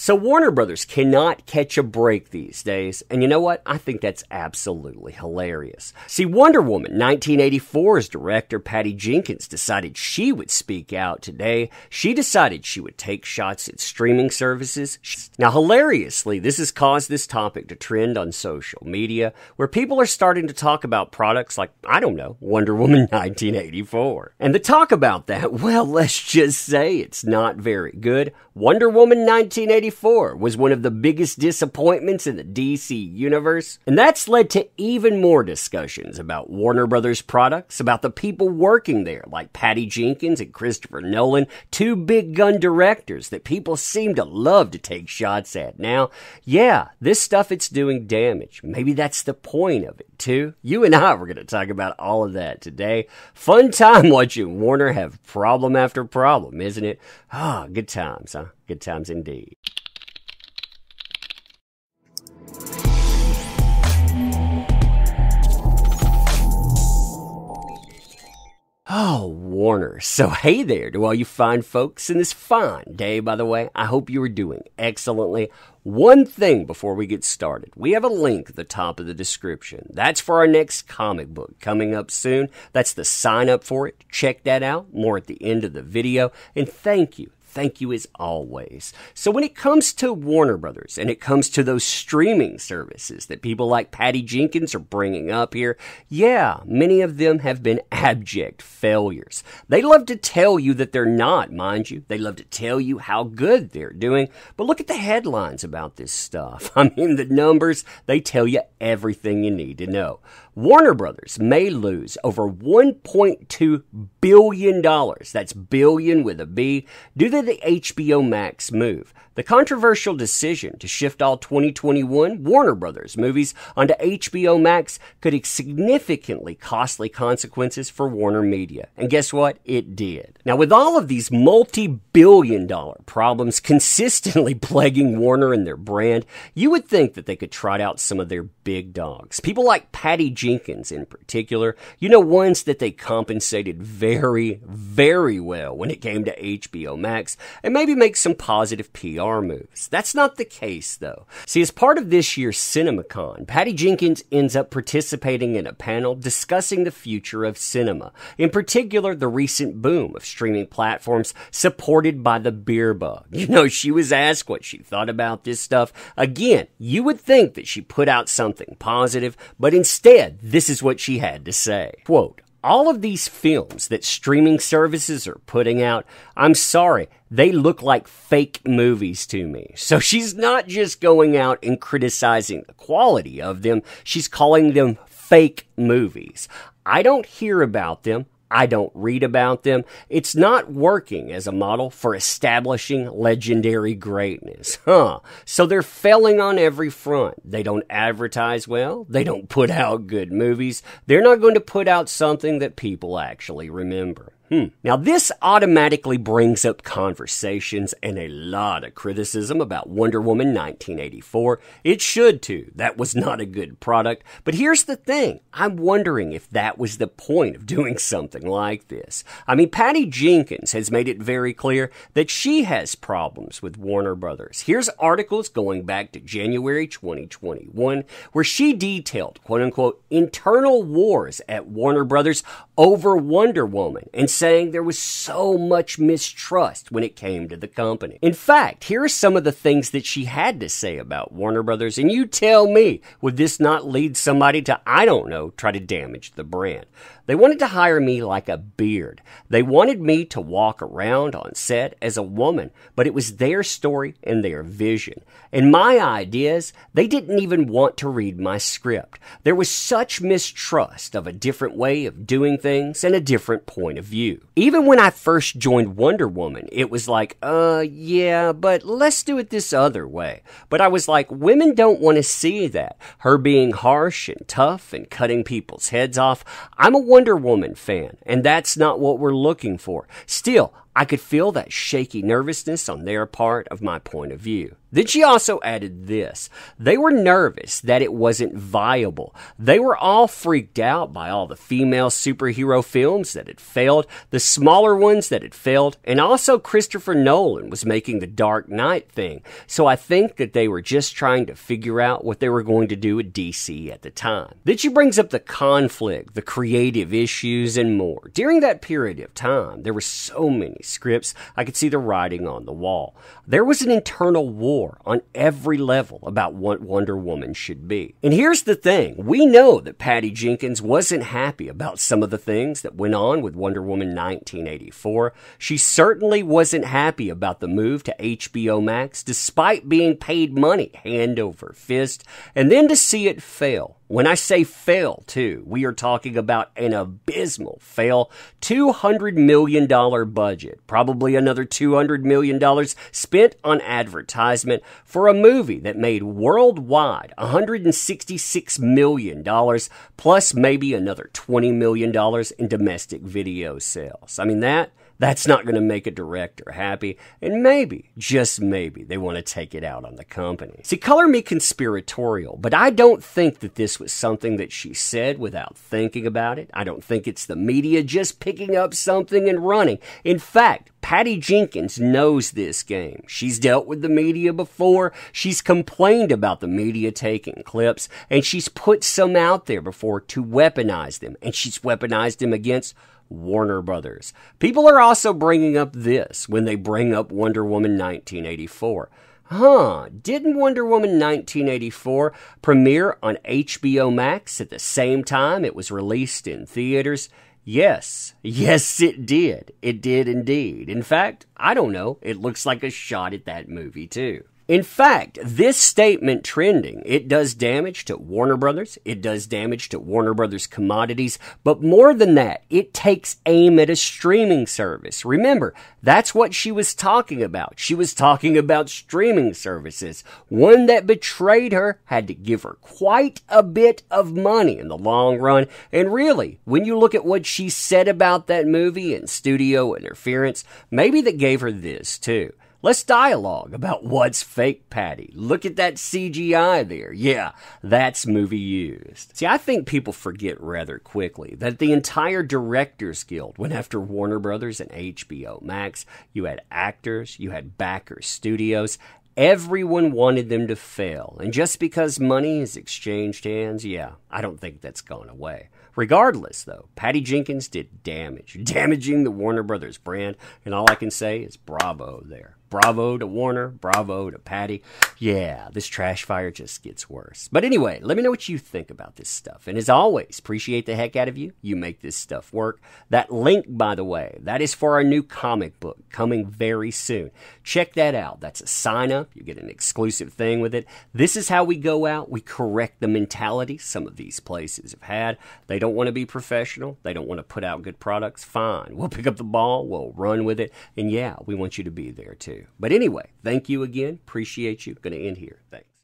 So Warner Brothers cannot catch a break these days, and you know what? I think that's absolutely hilarious. See, Wonder Woman 1984's director Patty Jenkins decided she would speak out today. She decided she would take shots at streaming services. Now, hilariously, this has caused this topic to trend on social media, where people are starting to talk about products like, I don't know, Wonder Woman 1984. And the talk about that, well, let's just say it's not very good. Wonder Woman 1984 was one of the biggest disappointments in the DC universe, and that's led to even more discussions about Warner Brothers products, about the people working there, like Patty Jenkins and Christopher Nolan, two big gun directors that people seem to love to take shots at. Now, yeah, this stuff, it's doing damage. Maybe that's the point of it, too. You and I were going to talk about all of that today. Fun time watching Warner have problem after problem, isn't it? Ah, good times, huh? Good times indeed. Oh, Warner. So hey there to all you fine folks in this fine day, by the way. I hope you are doing excellently. One thing before we get started. We have a link at the top of the description. That's for our next comic book coming up soon. That's the sign up for it. Check that out. More at the end of the video. And thank you. Thank you as always. So when it comes to Warner Brothers and it comes to those streaming services that people like Patty Jenkins are bringing up here, yeah, many of them have been abject failures. They love to tell you that they're not, mind you. They love to tell you how good they're doing. But look at the headlines about this stuff. I mean, the numbers, they tell you everything you need to know. Warner Brothers may lose over $1.2 billion, that's billion with a B, due to the HBO Max move. The controversial decision to shift all 2021 Warner Brothers movies onto HBO Max could have significantly costly consequences for Warner Media. And guess what? It did. Now, with all of these multi-billion-dollar problems consistently plaguing Warner and their brand, you would think that they could trot out some of their big dogs. People like Patty Jenkins in particular, you know, ones that they compensated very, very well when it came to HBO Max, and maybe make some positive PR moves. That's not the case, though. See, as part of this year's CinemaCon, Patty Jenkins ends up participating in a panel discussing the future of cinema, in particular the recent boom of streaming platforms supported by the beer bug. You know, she was asked what she thought about this stuff. Again, you would think that she put out something positive, but instead, this is what she had to say. Quote, "All of these films that streaming services are putting out, I'm sorry, they look like fake movies to me." So she's not just going out and criticizing the quality of them, she's calling them fake movies. I don't hear about them. I don't read about them. It's not working as a model for establishing legendary greatness. So they're failing on every front. They don't advertise well. They don't put out good movies. They're not going to put out something that people actually remember. Now, this automatically brings up conversations and a lot of criticism about Wonder Woman 1984. It should too. That was not a good product. But here's the thing. I'm wondering if that was the point of doing something like this. I mean, Patty Jenkins has made it very clear that she has problems with Warner Brothers. Here's articles going back to January 2021 where she detailed, quote-unquote, internal wars at Warner Brothers over Wonder Woman and saying there was so much mistrust when it came to the company. In fact, here are some of the things that she had to say about Warner Brothers, and you tell me, would this not lead somebody to, I don't know, try to damage the brand? They wanted to hire me like a beard. They wanted me to walk around on set as a woman, but it was their story and their vision. And my ideas, they didn't even want to read my script. There was such mistrust of a different way of doing things and a different point of view. Even when I first joined Wonder Woman, it was like, yeah, but let's do it this other way. But I was like, women don't want to see that. Her being harsh and tough and cutting people's heads off. I'm a Wonder Woman fan, and that's not what we're looking for. Still, I could feel that shaky nervousness on their part of my point of view. Then she also added this. They were nervous that it wasn't viable. They were all freaked out by all the female superhero films that had failed, the smaller ones that had failed, and also Christopher Nolan was making the Dark Knight thing. So I think that they were just trying to figure out what they were going to do at DC at the time. Then she brings up the conflict, the creative issues, and more. During that period of time, there were so many scripts, I could see the writing on the wall. There was an internal war on every level about what Wonder Woman should be. And here's the thing. We know that Patty Jenkins wasn't happy about some of the things that went on with Wonder Woman 1984. She certainly wasn't happy about the move to HBO Max, despite being paid money hand over fist, and then to see it fail. When I say fail, too, we are talking about an abysmal fail. $200 million budget, probably another $200 million spent on advertisement for a movie that made worldwide $166 million, plus maybe another $20 million in domestic video sales. I mean, that's not going to make a director happy, and maybe, just maybe, they want to take it out on the company. See, color me conspiratorial, but I don't think that this was something that she said without thinking about it. I don't think it's the media just picking up something and running. In fact, Patty Jenkins knows this game. She's dealt with the media before. She's complained about the media taking clips, and she's put some out there before to weaponize them, and she's weaponized them against Warner Brothers. People are also bringing up this when they bring up Wonder Woman 1984. Didn't Wonder Woman 1984 premiere on HBO Max at the same time it was released in theaters? Yes, it did. It did indeed. In fact, I don't know, it looks like a shot at that movie too. In fact, this statement trending, it does damage to Warner Brothers, it does damage to Warner Brothers commodities, but more than that, it takes aim at a streaming service. Remember, that's what she was talking about. She was talking about streaming services. One that betrayed her had to give her quite a bit of money in the long run. And really, when you look at what she said about that movie and studio interference, maybe that gave her this too. Let's dialogue about what's fake Patty. Look at that CGI there. Yeah, that's movie used. See, I think people forget rather quickly that the entire Directors Guild went after Warner Brothers and HBO Max. You had actors, you had backers, studios. Everyone wanted them to fail. And just because money has exchanged hands, yeah, I don't think that's gone away. Regardless, though, Patty Jenkins did damage, damaging the Warner Brothers brand, and all I can say is bravo there. Bravo to Warner, bravo to Patty. Yeah, this trash fire just gets worse. But anyway, let me know what you think about this stuff. And as always, appreciate the heck out of you. You make this stuff work. That link, by the way, that is for our new comic book coming very soon. Check that out. That's a sign up. You get an exclusive thing with it. This is how we go out. We correct the mentality some of these places have had. They don't want to be professional. They don't want to put out good products. Fine. We'll pick up the ball. We'll run with it. And yeah, we want you to be there too. But anyway, thank you again. Appreciate you. Going to end here. Thanks.